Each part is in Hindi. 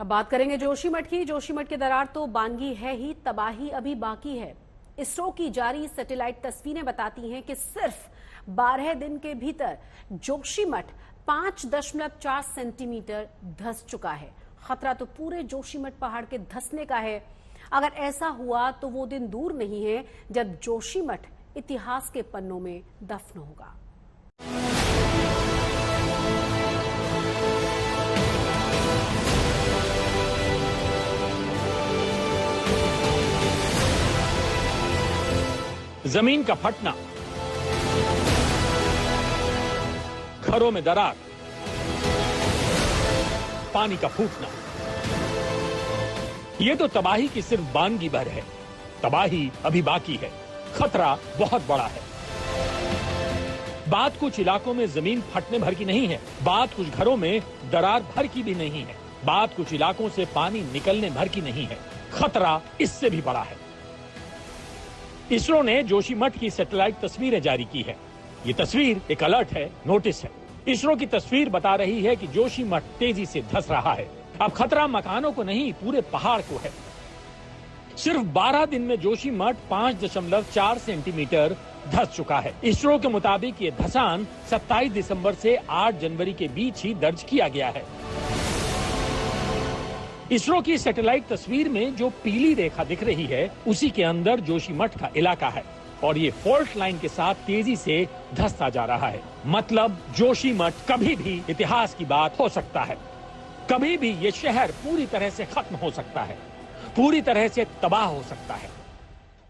अब बात करेंगे जोशीमठ की। जोशीमठ की दरार तो बानगी है ही, तबाही अभी बाकी है। इसरो की जारी सैटेलाइट तस्वीरें बताती हैं कि सिर्फ 12 दिन के भीतर जोशीमठ 5.4 सेंटीमीटर धंस चुका है। खतरा तो पूरे जोशीमठ पहाड़ के धंसने का है। अगर ऐसा हुआ तो वो दिन दूर नहीं है जब जोशीमठ इतिहास के पन्नों में दफन होगा। जमीन का फटना, घरों में दरार, पानी का फूटना, ये तो तबाही की सिर्फ बानगी भर है। तबाही अभी बाकी है, खतरा बहुत बड़ा है। बात कुछ इलाकों में जमीन फटने भर की नहीं है, बात कुछ घरों में दरार भर की भी नहीं है, बात कुछ इलाकों से पानी निकलने भर की नहीं है। खतरा इससे भी बड़ा है। इसरो ने जोशीमठ की सैटेलाइट तस्वीरें जारी की है। ये तस्वीर एक अलर्ट है, नोटिस है। इसरो की तस्वीर बता रही है कि जोशीमठ तेजी से धंस रहा है। अब खतरा मकानों को नहीं, पूरे पहाड़ को है। सिर्फ 12 दिन में जोशीमठ 5.4 सेंटीमीटर धंस चुका है। इसरो के मुताबिक ये धंसान 27 दिसंबर से 8 जनवरी के बीच ही दर्ज किया गया है। इसरो की सैटेलाइट तस्वीर में जो पीली रेखा दिख रही है, उसी के अंदर जोशीमठ का इलाका है और ये फॉल्ट लाइन के साथ तेजी से धंसता जा रहा है। मतलब जोशीमठ कभी भी इतिहास की बात हो सकता है। कभी भी ये शहर पूरी तरह से खत्म हो सकता है, पूरी तरह से तबाह हो सकता है।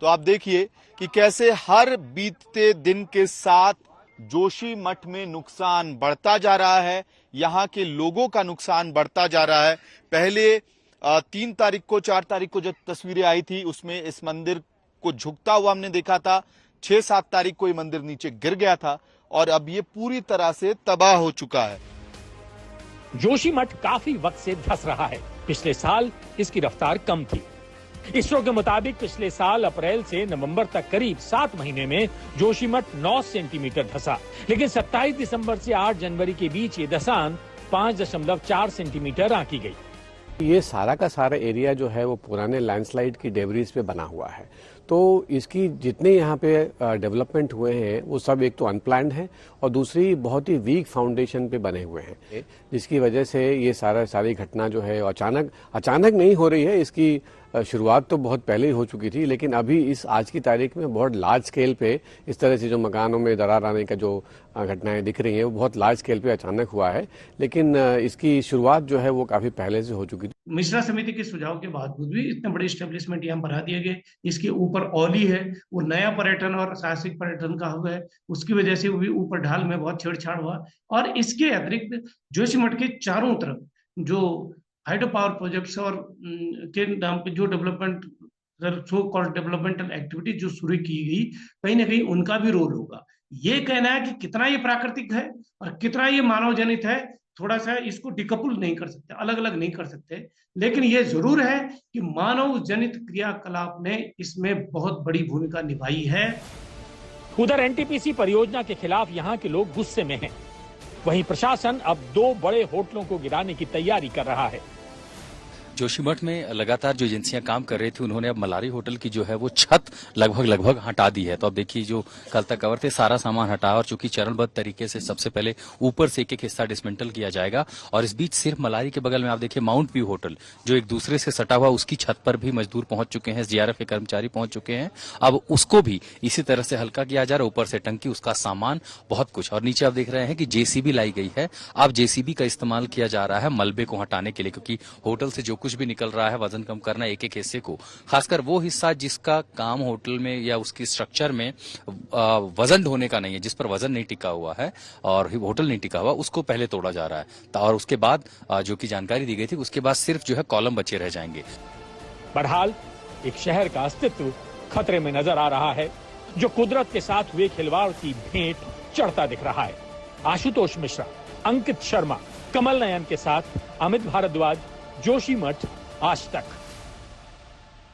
तो आप देखिए कि कैसे हर बीतते दिन के साथ जोशीमठ में नुकसान बढ़ता जा रहा है, यहाँ के लोगों का नुकसान बढ़ता जा रहा है। पहले 3 तारीख को 4 तारीख को जब तस्वीरें आई थी उसमें इस मंदिर को झुकता हुआ हमने देखा था। 6-7 तारीख को ये मंदिर नीचे गिर गया था और अब ये पूरी तरह से तबाह हो चुका है। जोशीमठ काफी वक्त से धंस रहा है। पिछले साल इसकी रफ्तार कम थी। इसरो के मुताबिक पिछले साल अप्रैल से नवंबर तक करीब 7 महीने में जोशीमठ 9 सेंटीमीटर धंसा, लेकिन 27 दिसंबर से 8 जनवरी के बीच ये धंसान 5.4 सेंटीमीटर आंकी गई। ये सारा का सारा एरिया जो है वो पुराने लैंडस्लाइड की डेब्रीज पे बना हुआ है। तो इसकी जितने यहाँ पे डेवलपमेंट हुए हैं वो सब एक तो अनप्लान्ड है और दूसरी बहुत ही वीक फाउंडेशन पे बने हुए हैं, जिसकी वजह से ये सारी घटना जो है अचानक नहीं हो रही है। इसकी शुरुआत तो बहुत पहले ही हो चुकी थी, लेकिन अभी इस आज की तारीख में बहुत लार्ज स्केल पे इस तरह से जो मकानों में दरार आने का जो घटनाएं दिख रही हैं वो बहुत लार्ज स्केल पे अचानक हुआ है, लेकिन इसकी शुरुआत जो है वो काफी पहले से हो चुकी थी। मिश्रा समिति के सुझाव के बावजूद भी इतने बड़े स्टेब्लिशमेंट यहाँ बढ़ा दिए गए। इसके ऊपर औली है, वो नया पर्यटन और साहसिक पर्यटन का हुआ है, उसकी वजह से भी ऊपर ढाल में बहुत छेड़छाड़ हुआ। और इसके अतिरिक्त जोशीमठ के चारों तरफ जो हाइड्रो पावर प्रोजेक्ट्स और के नाम पे जो development so called developmental activity जो शुरू की गई, कहीं ना कहीं उनका भी रोल होगा। ये कहना है कि कितना ये प्राकृतिक है और कितना ये मानव जनित है, थोड़ा सा इसको डिकपल नहीं कर सकते, अलग अलग नहीं कर सकते, लेकिन ये जरूर है कि मानव जनित क्रियाकलाप ने इसमें बहुत बड़ी भूमिका निभाई है। उधर एनटीपीसी परियोजना के खिलाफ यहाँ के लोग गुस्से में हैं। वहीं प्रशासन अब 2 बड़े होटलों को गिराने की तैयारी कर रहा है। जोशीमठ में लगातार जो एजेंसियां काम कर रही थी, उन्होंने अब मलारी होटल की जो है वो छत लगभग हटा दी है। तो अब देखिए जो कल तक कवर थे सारा सामान हटा, और चूंकि चरणबद्ध तरीके से सबसे पहले ऊपर से एक हिस्सा डिसमेंटल किया जाएगा। और इस बीच सिर्फ मलारी के बगल में आप देखिए माउंट व्यू होटल जो एक दूसरे से सटा हुआ, उसकी छत पर भी मजदूर पहुंच चुके हैं, जीआरएफ के कर्मचारी पहुंच चुके हैं। अब उसको भी इसी तरह से हल्का किया जा रहा है। ऊपर से टंकी, उसका सामान, बहुत कुछ। और नीचे आप देख रहे हैं कि जेसीबी लाई गई है। अब जेसीबी का इस्तेमाल किया जा रहा है मलबे को हटाने के लिए, क्योंकि होटल से जो कुछ भी निकल रहा है वजन कम करना, एक एक हिस्से को, खासकर वो हिस्सा जिसका काम होटल में या उसकी स्ट्रक्चर में वजन ढोने का नहीं है, जिस पर वजन नहीं टिका हुआ है और होटल नहीं टिका हुआ, उसको पहले तोड़ा जा रहा है। और उसके बाद जो की जानकारी दी गई थी, उसके बाद सिर्फ जो है कॉलम बचे रह जाएंगे। बहरहाल एक शहर का अस्तित्व खतरे में नजर आ रहा है, जो कुदरत के साथ हुए खिलवाड़ की भेंट चढ़ता दिख रहा है। आशुतोष मिश्रा, अंकित शर्मा, कमल नयन के साथ अमित भारद्वाज, जोशीमठ, आज तक।